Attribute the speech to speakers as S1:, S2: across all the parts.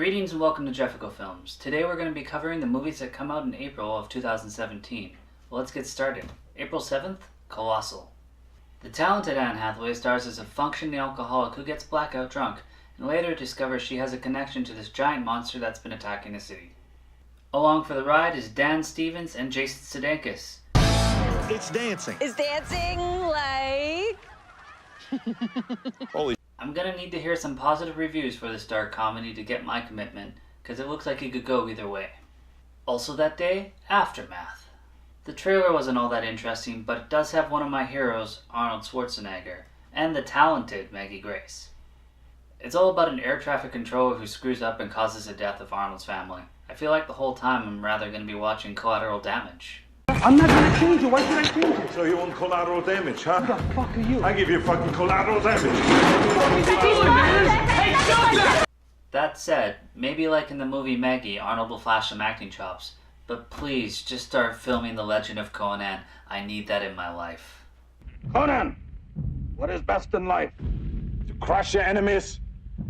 S1: Greetings and welcome to Jefficho Films. Today we're going to be covering the movies that come out in April of 2017. Well, let's get started. April 7th, Colossal. The talented Anne Hathaway stars as a functioning alcoholic who gets blackout drunk and later discovers she has a connection to this giant monster that's been attacking the city. Along for the ride is Dan Stevens and Jason Sudeikis.
S2: It's dancing.
S3: Is dancing like...
S2: Holy.
S1: I'm gonna need to hear some positive reviews for this dark comedy to get my commitment, because it looks like it could go either way. Also that day, Aftermath. The trailer wasn't all that interesting, but it does have one of my heroes, Arnold Schwarzenegger, and the talented Maggie Grace. It's all about an air traffic controller who screws up and causes the death of Arnold's family. I feel like the whole time I'm rather going to be watching Collateral Damage.
S4: I'm not gonna change it. Why should I change it?
S2: So you want collateral damage, huh?
S4: Who the fuck are you?
S2: I give you fucking collateral damage.
S1: That said, maybe like in the movie Maggie, Arnold will flash some acting chops. But please, just start filming The Legend of Conan. I need that in my life.
S2: Conan, what is best in life? To crush your enemies,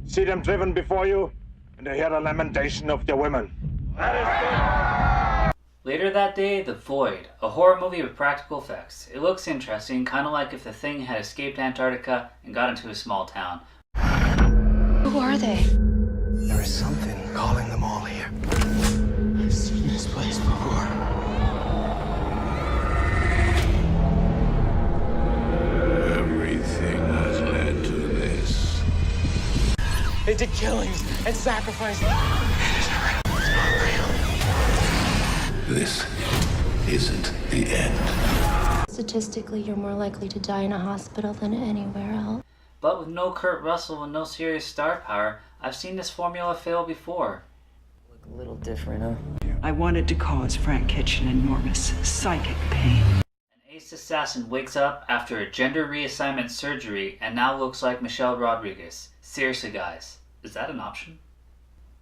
S2: see them driven before you, and to hear the lamentation of their women. That is good.
S1: Later that day, The Void, a horror movie with practical effects. It looks interesting, kind of like if the Thing had escaped Antarctica and got into a small town.
S3: Who are they?
S5: There is something calling them all here. I've seen this place before.
S6: Everything has led to this.
S5: They did killings and sacrifices. It isn't real. It's not real.
S6: This isn't the end.
S7: Statistically, you're more likely to die in a hospital than anywhere else.
S1: But with no Kurt Russell and no serious star power, I've seen this formula fail before.
S5: Look a little different, huh?
S8: I wanted to cause Frank Kitchen enormous psychic pain.
S1: An ace assassin wakes up after a gender reassignment surgery and now looks like Michelle Rodriguez. Seriously guys, is that an option?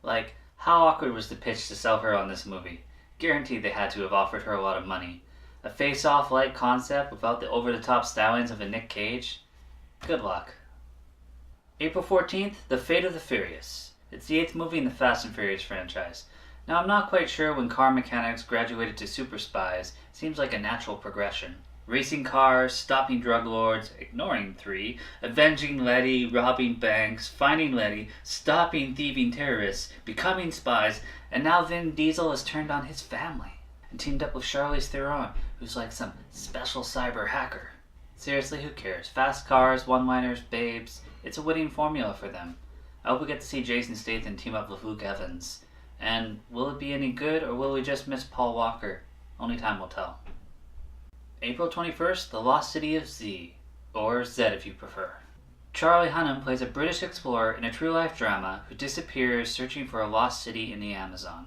S1: Like, how awkward was the pitch to sell her on this movie? Guaranteed they had to have offered her a lot of money. A face-off-like concept without the over-the-top stylings of a Nick Cage? Good luck. April 14th, The Fate of the Furious. It's the 8th movie in the Fast and Furious franchise. Now I'm not quite sure when car mechanics graduated to super spies, seems like a natural progression. Racing cars, stopping drug lords, ignoring 3, avenging Letty, robbing banks, finding Letty, stopping thieving terrorists, becoming spies, and now Vin Diesel has turned on his family and teamed up with Charlize Theron, who's like some special cyber hacker. Seriously, who cares? Fast cars, one-liners, babes, it's a winning formula for them. I hope we get to see Jason Statham team up with Luke Evans. And will it be any good, or will we just miss Paul Walker? Only time will tell. April 21st, The Lost City of Z, or Z if you prefer. Charlie Hunnam plays a British explorer in a true-life drama who disappears searching for a lost city in the Amazon.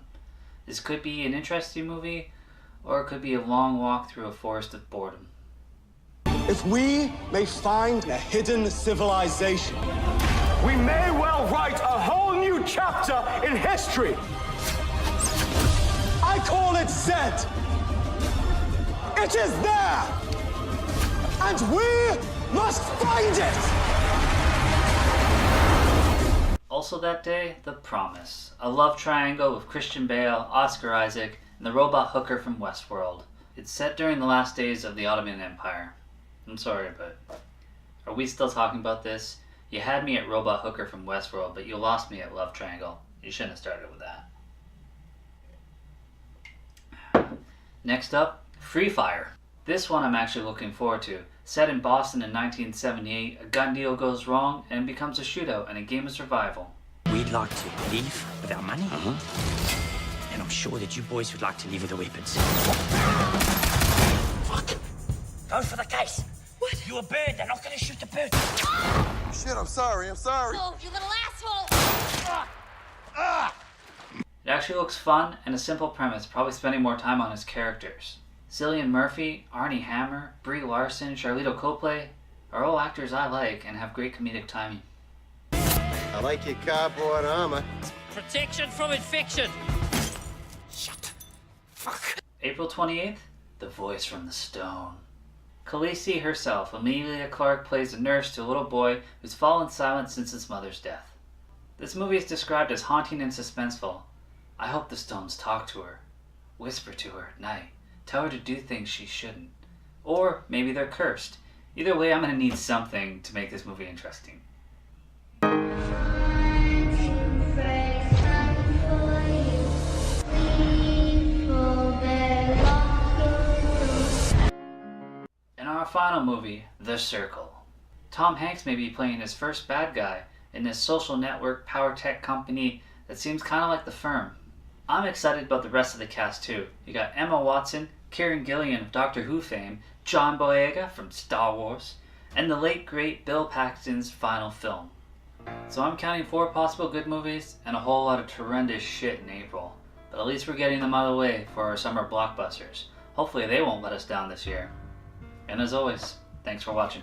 S1: This could be an interesting movie, or it could be a long walk through a forest of boredom.
S9: If we may find a hidden civilization,
S4: We may well write a whole new chapter in history.
S9: I call it Z. It is there, and we must find it.
S1: Also that day, The Promise, a love triangle with Christian Bale, Oscar Isaac, and the robot hooker from Westworld. It's set during the last days of the Ottoman Empire. I'm sorry, but are we still talking about this? You had me at robot hooker from Westworld, but you lost me at love triangle. You shouldn't have started with that. Next up, Free Fire. This one I'm actually looking forward to. Set in Boston in 1978, a gun deal goes wrong and it becomes a shootout and a game of survival.
S10: We'd like to leave with our money. And I'm sure that you boys would like to leave with the weapons. Fuck. Go for the case. What? You're a bird. They're not going to shoot the bird.
S9: Shit, I'm sorry.
S3: Oh, you little asshole!
S1: It actually looks fun and a simple premise, probably spending more time on his characters. Cillian Murphy, Arnie Hammer, Brie Larson, Charlito Copley are all actors I like and have great comedic timing.
S9: I like your cardboard armor.
S10: Protection from infection. Shut. Fuck.
S1: April 28th, The Voice from the Stone. Khaleesi herself, Amelia Clarke, plays a nurse to a little boy who's fallen silent since his mother's death. This movie is described as haunting and suspenseful. I hope the stones talk to her, whisper to her at night, tell her to do things she shouldn't. Or maybe they're cursed. Either way, I'm going to need something to make this movie interesting. In our final movie, The Circle, Tom Hanks may be playing his first bad guy in this social network power tech company that seems kind of like The Firm. I'm excited about the rest of the cast too. You got Emma Watson, Kieran Gillian of Doctor Who fame, John Boyega from Star Wars, and the late great Bill Paxton's final film. So I'm counting 4 possible good movies and a whole lot of horrendous shit in April. But at least we're getting them out of the way for our summer blockbusters. Hopefully they won't let us down this year. And as always, thanks for watching.